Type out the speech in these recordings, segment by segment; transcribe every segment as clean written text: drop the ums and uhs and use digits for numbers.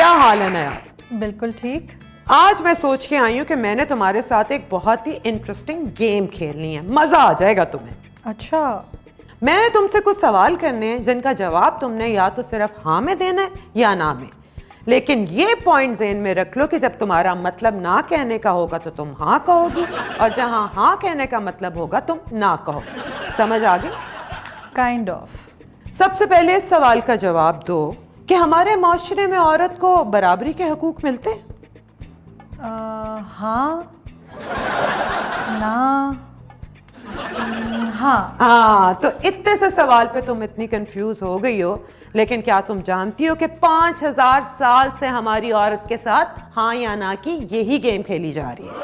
کیا حال ہے نیا؟ بالکل ٹھیک. آج میں سوچ کے آئی ہوں کہ میں نے تمہارے ساتھ ایک بہت ہی انٹرسٹنگ گیم کھیلنی ہے, مزہ آ جائے گا تمہیں. اچھا. میں تم سے کچھ سوال کرنے ہیں جن کا جواب تم نے یا تو صرف ہاں میں دینا ہے یا نہ میں, لیکن یہ پوائنٹ ذہن میں رکھ لو کہ جب تمہارا مطلب نہ کہنے کا ہوگا تو تم ہاں کہو گی, اور جہاں ہاں کہنے کا مطلب ہوگا تم نہ کہو. سمجھ آ گئی؟ Kind of. سب سے پہلے اس سوال کا جواب دو کہ ہمارے معاشرے میں عورت کو برابری کے حقوق ملتے ہیں؟ ہاں, نہ, ہاں. ہاں, تو اتنے سے سوال پہ تم اتنی کنفیوز ہو گئی ہو, لیکن کیا تم جانتی ہو کہ 5000 سال سے ہماری عورت کے ساتھ ہاں یا نہ کی یہی گیم کھیلی جا رہی ہے,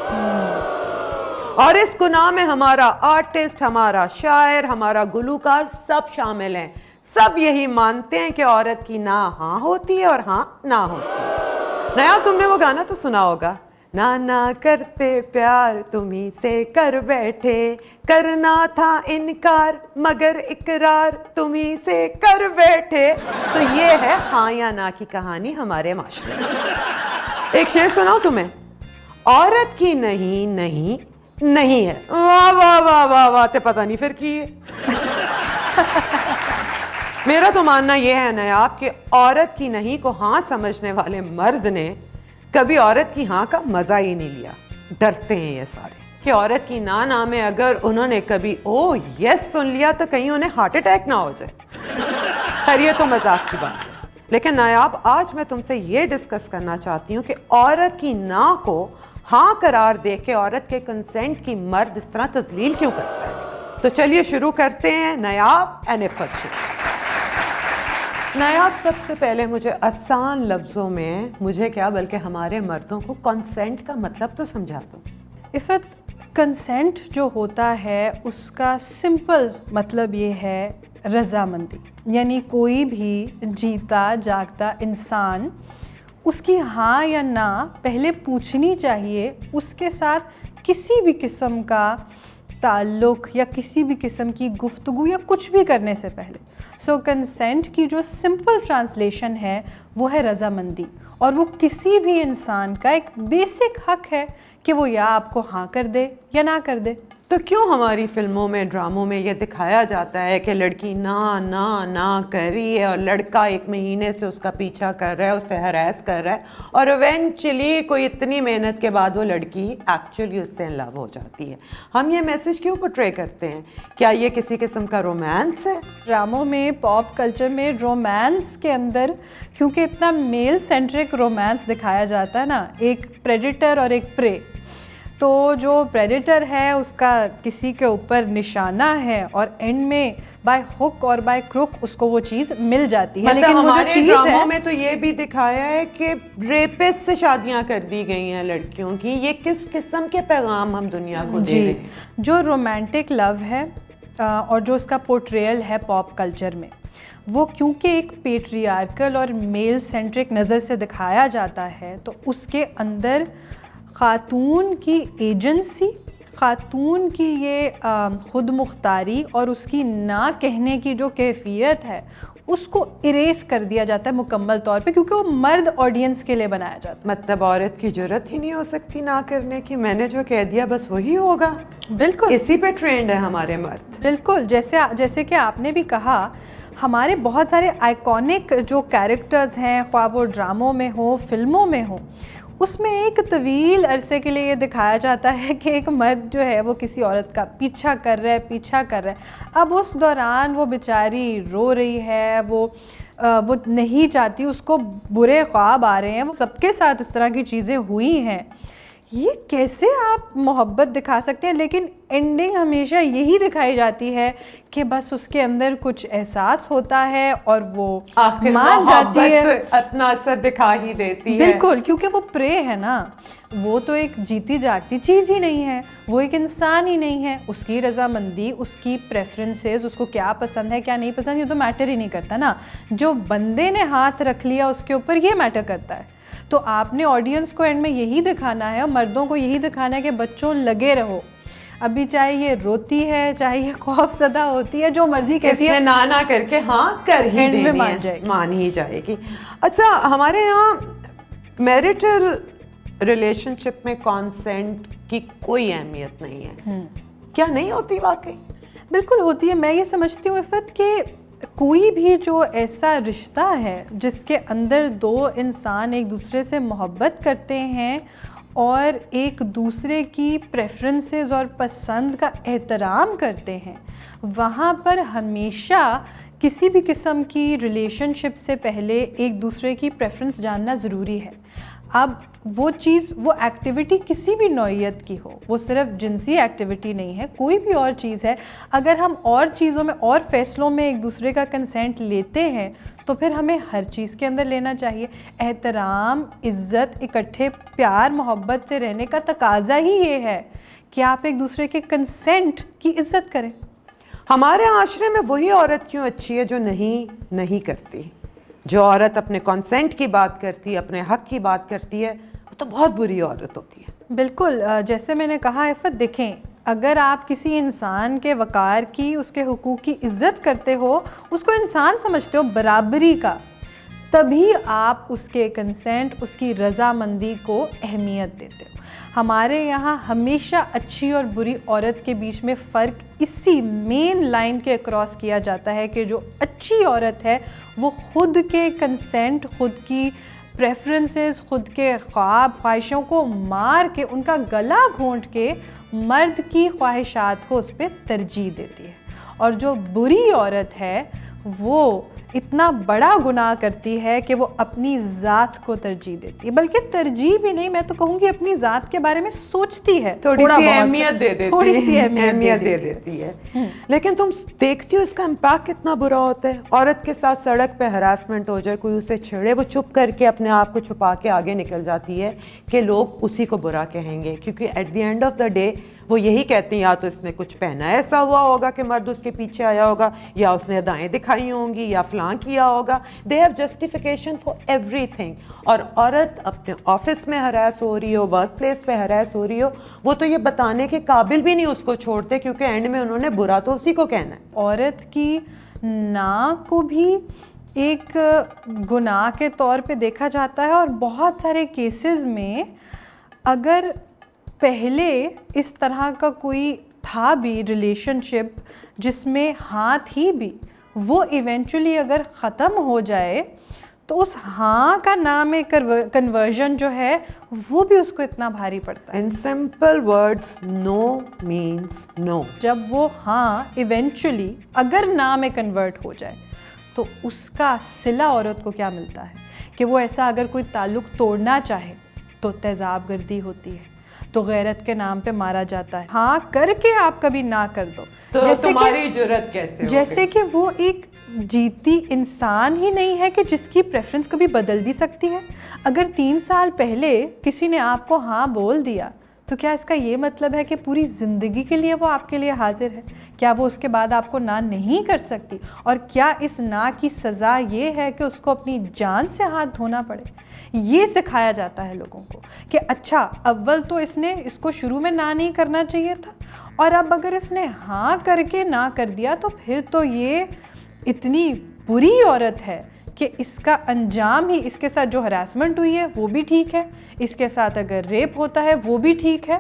اور اس گناہ میں ہمارا آرٹسٹ, ہمارا شاعر, ہمارا گلوکار سب شامل ہیں. سب یہی مانتے ہیں کہ عورت کی نہ ہاں ہوتی ہے اور ہاں نہ ہوتی ہے. نیا تم نے وہ گانا تو سنا ہوگا, نہ کرتے پیار تمہیں سے کر بیٹھے, کرنا تھا انکار مگر اقرار تمہیں سے کر بیٹھے. تو یہ ہے ہاں یا نہ کی کہانی ہمارے معاشرے میں. ایک شعر سناؤ تمہیں, عورت کی نہیں نہیں نہیں ہے. واہ واہ واہ واہ واہ, تے پتہ نہیں پھر کی ہے. میرا تو ماننا یہ ہے نیاب کہ عورت کی نہیں کو ہاں سمجھنے والے مرد نے کبھی عورت کی ہاں کا مزہ ہی نہیں لیا. ڈرتے ہیں یہ سارے کہ عورت کی نہ میں اگر انہوں نے کبھی او یس سن لیا تو کہیں انہیں ہارٹ اٹیک نہ ہو جائے. خیر یہ تو مذاق کی بات ہے, لیکن نایاب آج میں تم سے یہ ڈسکس کرنا چاہتی ہوں کہ عورت کی نہ کو ہاں قرار دے کے عورت کے کنسنٹ کی مرد اس طرح تذلیل کیوں کرتا ہے. تو چلیے شروع کرتے ہیں. نیاب انفت. نیاب سب سے پہلے مجھے آسان لفظوں میں, مجھے کیا بلکہ ہمارے مردوں کو کنسنٹ کا مطلب تو سمجھا دو. عفت, کنسنٹ جو ہوتا ہے اس کا سمپل مطلب یہ ہے رضامندی. یعنی کوئی بھی جیتا جاگتا انسان اس کی ہاں یا نہ پہلے پوچھنی چاہیے اس کے ساتھ کسی بھی قسم کا تعلق یا کسی بھی قسم کی گفتگو یا کچھ بھی کرنے سے پہلے. سو کنسنٹ کی جو سمپل ٹرانسلیشن ہے وہ ہے رضامندی, اور وہ کسی بھی انسان کا ایک بیسک حق ہے کہ وہ یا آپ کو ہاں کر دے یا نہ کر دے. تو کیوں ہماری فلموں میں, ڈراموں میں یہ دکھایا جاتا ہے کہ لڑکی نہ کر رہی ہے اور لڑکا 1 مہینے سے اس کا پیچھا کر رہا ہے, اس سے ہراس کر رہا ہے, اور ایونچولی کوئی اتنی محنت کے بعد وہ لڑکی ایکچولی اس سے ان لو ہو جاتی ہے. ہم یہ میسج کیوں پورٹرے کرتے ہیں؟ کیا یہ کسی قسم کا رومانس ہے؟ ڈراموں میں, پاپ کلچر میں رومانس کے اندر کیونکہ اتنا میل سینٹرک رومانس دکھایا جاتا ہے نا, ایک پریڈیٹر اور ایک پرے, تو جو پریڈیٹر ہے اس کا کسی کے اوپر نشانہ ہے اور اینڈ میں بائی ہک اور بائی کروک اس کو وہ چیز مل جاتی ہے. لیکن ہمارے ڈراموں میں تو یہ بھی دکھایا ہے کہ ریپسٹ سے شادیاں کر دی گئی ہیں لڑکیوں کی. یہ کس قسم کے پیغام ہم دنیا کو دے رہے ہیں؟ جو رومانٹک لو ہے اور جو اس کا پورٹریل ہے پاپ کلچر میں, وہ کیونکہ ایک پیٹریارکل اور میل سینٹرک نظر سے دکھایا جاتا ہے, تو اس کے اندر خاتون کی ایجنسی, خاتون کی یہ خود مختاری اور اس کی نہ کہنے کی جو کیفیت ہے اس کو اریز کر دیا جاتا ہے مکمل طور پہ, کیونکہ وہ مرد آڈینس کے لیے بنایا جاتا ہے. مطلب عورت کی جرت ہی نہیں ہو سکتی نہ کرنے کی, میں نے جو کہہ دیا بس وہی ہوگا. بالکل اسی پہ ٹرینڈ ہے ہمارے مرد. بالکل, جیسے کہ آپ نے بھی کہا, ہمارے بہت سارے آئیکونک جو کیریکٹرز ہیں, خواہ وہ ڈراموں میں ہوں فلموں میں ہوں, اس میں ایک طویل عرصے کے لیے یہ دکھایا جاتا ہے کہ ایک مرد جو ہے وہ کسی عورت کا پیچھا کر رہا ہے. اب اس دوران وہ بیچاری رو رہی ہے, وہ نہیں چاہتی, اس کو برے خواب آ رہے ہیں, وہ سب کے ساتھ اس طرح کی چیزیں ہوئی ہیں. یہ کیسے آپ محبت دکھا سکتے ہیں؟ لیکن اینڈنگ ہمیشہ یہی دکھائی جاتی ہے کہ بس اس کے اندر کچھ احساس ہوتا ہے اور وہ مان جاتی ہے, اپنا اثر دکھا ہی دیتی ہے. بالکل, کیونکہ وہ پرے ہے نا, وہ تو ایک جیتی جاگتی چیز ہی نہیں ہے, وہ ایک انسان ہی نہیں ہے. اس کی رضامندی, اس کی پریفرنسز, اس کو کیا پسند ہے کیا نہیں پسند, یہ تو میٹر ہی نہیں کرتا نا. جو بندے نے ہاتھ رکھ لیا اس کے اوپر یہ میٹر کرتا ہے. تو آپ نے آڈینس کو اینڈ میں یہی دکھانا ہے اور مردوں کو یہی دکھانا ہے کہ بچوں لگے رہو. ابھی چاہے یہ روتی ہے, چاہے یہ خوف زدہ ہوتی ہے, جو مرضی کہتی ہے, نہ کر کے ہاں کر ہی دینی ہے, مان ہی جائے گی. اچھا, ہمارے یہاں میریٹل ریلیشن شپ میں کانسینٹ کی کوئی اہمیت نہیں ہے. کیا نہیں ہوتی واقعی؟ بالکل ہوتی ہے. میں یہ سمجھتی ہوں عفت کہ کوئی بھی جو ایسا رشتہ ہے جس کے اندر دو انسان ایک دوسرے سے محبت کرتے ہیں اور ایک دوسرے کی پریفرنسز اور پسند کا احترام کرتے ہیں, وہاں پر ہمیشہ کسی بھی قسم کی ریلیشن شپ سے پہلے ایک دوسرے کی پریفرنس جاننا ضروری ہے. اب وہ چیز, وہ ایکٹیویٹی کسی بھی نوعیت کی ہو, وہ صرف جنسی ایکٹیویٹی نہیں ہے, کوئی بھی اور چیز ہے, اگر ہم اور چیزوں میں اور فیصلوں میں ایک دوسرے کا کنسینٹ لیتے ہیں تو پھر ہمیں ہر چیز کے اندر لینا چاہیے. احترام, عزت, اکٹھے پیار محبت سے رہنے کا تقاضا ہی یہ ہے کہ آپ ایک دوسرے کے کنسینٹ کی عزت کریں. ہمارے معاشرے میں وہی عورت کیوں اچھی ہے جو نہیں کرتی. جو عورت اپنے کانسینٹ کی بات کرتی ہے, اپنے حق کی بات کرتی ہے, وہ تو بہت بری عورت ہوتی ہے. بالکل, جیسے میں نے کہا عفت, دیکھیں اگر آپ کسی انسان کے وقار کی, اس کے حقوق کی عزت کرتے ہو, اس کو انسان سمجھتے ہو برابری کا, تبھی آپ اس کے کنسینٹ, اس کی رضامندی کو اہمیت دیتے ہو. ہمارے یہاں ہمیشہ اچھی اور بری عورت کے بیچ میں فرق اسی مین لائن کے اکراس کیا جاتا ہے کہ جو اچھی عورت ہے وہ خود کے کنسینٹ, خود کی پریفرنسز, خود کے خواب خواہشوں کو مار کے, ان کا گلا گھونٹ کے مرد کی خواہشات کو اس پہ ترجیح دیتی ہے. اور جو بری عورت ہے وہ اتنا بڑا گناہ کرتی ہے کہ وہ اپنی ذات کو ترجیح دیتی ہے, بلکہ ترجیح بھی نہیں, میں تو کہوں گی اپنی ذات کے بارے میں سوچتی ہے, تھوڑی سی اہمیت دے دیتی ہے. لیکن تم دیکھتی ہو اس کا امپیکٹ کتنا برا ہوتا ہے. عورت کے ساتھ سڑک پہ ہراسمنٹ ہو جائے, کوئی اسے چھیڑے, وہ چپ کر کے اپنے آپ کو چھپا کے آگے نکل جاتی ہے کہ لوگ اسی کو برا کہیں گے, کیونکہ at the end of the day وہ یہی کہتے ہیں یا تو اس نے کچھ پہنا ایسا ہوا ہوگا کہ مرد اس کے پیچھے آیا ہوگا, یا اس نے ادائیں دکھائی ہوں گی, یا فلاں کیا ہوگا. They have justification for every thing. اور عورت اپنے آفس میں ہراس ہو رہی ہو, ورک پلیس پہ ہراس ہو رہی ہو, وہ تو یہ بتانے کے قابل بھی نہیں اس کو چھوڑتے, کیونکہ اینڈ میں انہوں نے برا تو اسی کو کہنا ہے. عورت کی ناک کو بھی ایک گناہ کے طور پہ دیکھا جاتا ہے, اور بہت سارے کیسز میں اگر پہلے اس طرح کا کوئی تھا بھی ریلیشن شپ جس میں ہاتھ ہی بھی, وہ ایونچولی اگر ختم ہو جائے تو اس ہاں کا نام کنورژن جو ہے وہ بھی اس کو اتنا بھاری پڑتا ہے. In simple words, no means no. جب وہ ہاں ایونچولی اگر نام میں کنورٹ ہو جائے تو اس کا صلہ عورت کو کیا ملتا ہے کہ وہ ایسا اگر کوئی تعلق توڑنا چاہے تو تیزاب گردی ہوتی ہے, تو غیرت کے نام پہ مارا جاتا ہے. ہاں کر کے آپ کبھی نہ کر دو تو تمہاری جرت کیسے ہوگی؟ جیسے کہ وہ ایک جیتی انسان ہی نہیں ہے کہ جس کی پریفرنس کبھی بدل بھی سکتی ہے. اگر 3 سال پہلے کسی نے آپ کو ہاں بول دیا تو کیا اس کا یہ مطلب ہے کہ پوری زندگی کے لیے وہ آپ کے لیے حاضر ہے؟ کیا وہ اس کے بعد آپ کو نہ نہیں کر سکتی؟ اور کیا اس نہ کی سزا یہ ہے کہ اس کو اپنی جان سے ہاتھ دھونا پڑے؟ یہ سکھایا جاتا ہے لوگوں کو کہ اچھا اول تو اس نے اس کو شروع میں نہ نہیں کرنا چاہیے تھا, اور اب اگر اس نے ہاں کر کے نہ کر دیا تو پھر تو یہ اتنی بری عورت ہے کہ اس کا انجام ہی, اس کے ساتھ جو ہراسمنٹ ہوئی ہے وہ بھی ٹھیک ہے, اس کے ساتھ اگر ریپ ہوتا ہے وہ بھی ٹھیک ہے,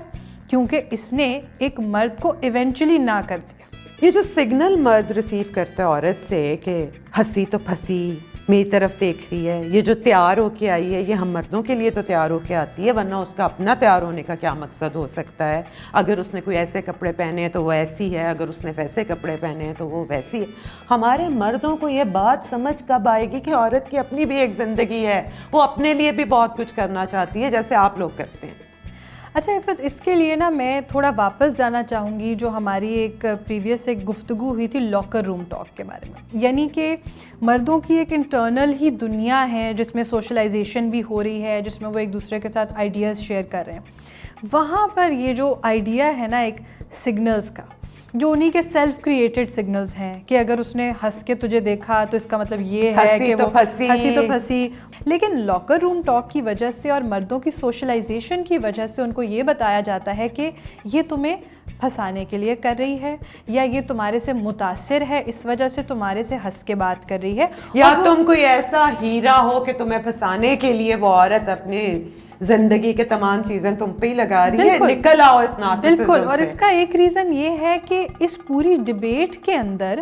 کیونکہ اس نے ایک مرد کو ایونچولی نہ کر دیا. یہ جو سگنل مرد ریسیو کرتا ہے عورت سے کہ ہنسی تو پھنسی, میری طرف دیکھ رہی ہے, یہ جو تیار ہو کے آئی ہے یہ ہم مردوں کے لیے تو تیار ہو کے آتی ہے, ورنہ اس کا اپنا تیار ہونے کا کیا مقصد ہو سکتا ہے؟ اگر اس نے کوئی ایسے کپڑے پہنے ہیں تو وہ ایسی ہے, اگر اس نے ویسے کپڑے پہنے ہیں تو وہ ویسی ہے. ہمارے مردوں کو یہ بات سمجھ کب آئے گی کہ عورت کی اپنی بھی ایک زندگی ہے, وہ اپنے لیے بھی بہت کچھ کرنا چاہتی ہے جیسے آپ لوگ کرتے ہیں. اچھا عفت, اس کے لیے نا میں تھوڑا واپس جانا چاہوں گی جو ہماری ایک پریویس ایک گفتگو ہوئی تھی لاکر روم ٹاک کے بارے میں, یعنی کہ مردوں کی ایک انٹرنل ہی دنیا ہے جس میں سوشلائزیشن بھی ہو رہی ہے, جس میں وہ ایک دوسرے کے ساتھ آئیڈیاز شیئر کر رہے ہیں. وہاں پر یہ جو آئیڈیا ہے نا ایک سگنلز کا, جو انہی کے سیلف کریٹڈ سگنلز ہیں کہ اگر اس نے ہنس کے تجھے دیکھا تو اس کا مطلب یہ ہے کہ وہ ہنسی تو پھنسی. لیکن لاکر روم ٹاک کی وجہ سے اور مردوں کی سوشلائزیشن کی وجہ سے ان کو یہ بتایا جاتا ہے کہ یہ تمہیں پھنسانے کے لیے کر رہی ہے, یا یہ تمہارے سے متاثر ہے اس وجہ سے تمہارے سے ہنس کے بات کر رہی ہے, یا تم کوئی ایسا ہیرا ہو کہ تمہیں پھنسانے کے لیے وہ عورت اپنے زندگی کے تمام چیزیں تم پہ ہی لگا رہی ہے, نکل آؤ اس نارسسزم سے. بالکل. اور اس کا ایک ریزن یہ ہے کہ اس پوری ڈبیٹ کے اندر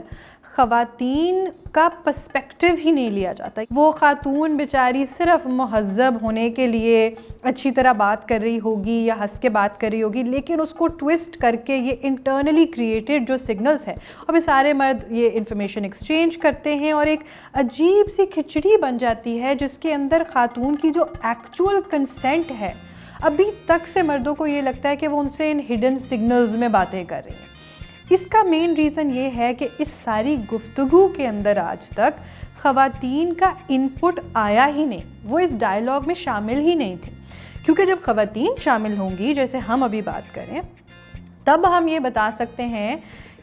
خواتین کا پرسپیکٹو ہی نہیں لیا جاتا. وہ خاتون بیچاری صرف مہذب ہونے کے لیے اچھی طرح بات کر رہی ہوگی یا ہنس کے بات کر رہی ہوگی, لیکن اس کو ٹوسٹ کر کے یہ انٹرنلی کریٹڈ جو سگنلز ہیں, اب یہ سارے مرد یہ انفارمیشن ایکسچینج کرتے ہیں اور ایک عجیب سی کھچڑی بن جاتی ہے جس کے اندر خاتون کی جو ایکچوئل کنسنٹ ہے, ابھی تک سے مردوں کو یہ لگتا ہے کہ وہ ان سے ان ہڈن سگنلز میں باتیں کر رہی ہیں. اس کا مین ریزن یہ ہے کہ اس ساری گفتگو کے اندر آج تک خواتین کا انپٹ آیا ہی نہیں, وہ اس ڈائلاگ میں شامل ہی نہیں تھے. کیونکہ جب خواتین شامل ہوں گی, جیسے ہم ابھی بات کریں, تب ہم یہ بتا سکتے ہیں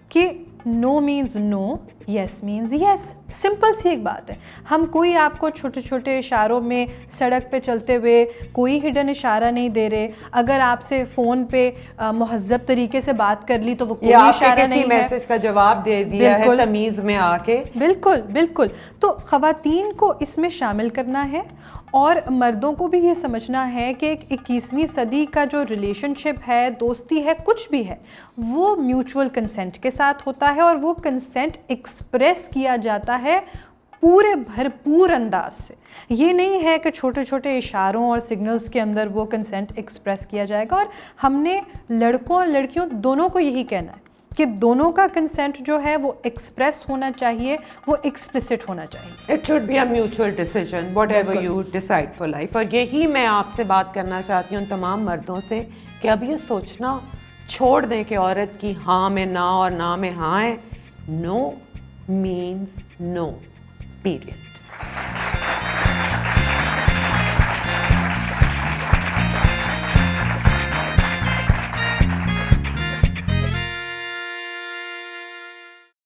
کہ نو مینز نو, یس مینز یس. سمپل سی ایک بات ہے. ہم کوئی آپ کو چھوٹے چھوٹے اشاروں میں سڑک پہ چلتے ہوئے کوئی ہڈن اشارہ نہیں دے رہے. اگر آپ سے فون پہ مہذب طریقے سے بات کر لی تو وہ کوئی اشارہ نہیں ہے, میسج کا جواب دے دیا ہے تمیز میں آ کے. بالکل بالکل. تو خواتین کو اس میں شامل کرنا ہے, اور مردوں کو بھی یہ سمجھنا ہے کہ ایک 21ویں صدی کا جو ریلیشن شپ ہے, دوستی ہے, کچھ بھی ہے, وہ میوچول کنسنٹ کے ساتھ ہوتا ہے, اور وہ کنسنٹ ایکسپریس کیا جاتا ہے پورے بھرپور انداز سے. یہ نہیں ہے کہ چھوٹے چھوٹے اشاروں اور سگنلز کے اندر وہ کنسنٹ ایکسپریس کیا جائے گا. اور ہم نے لڑکوں اور لڑکیوں دونوں کو یہی کہنا ہے کہ دونوں کا کنسنٹ جو ہے وہ ایکسپریس ہونا چاہیے, وہ ایکسپلسٹ ہونا چاہیے. It should be a mutual decision whatever you decide for life. اور یہی میں آپ سے بات کرنا چاہتی ہوں تمام مردوں سے کہ اب یہ سوچنا چھوڑ دیں کہ عورت کی ہاں میں نہ اور نہ میں ہاں ہے. نو مینز نو, پیریڈ.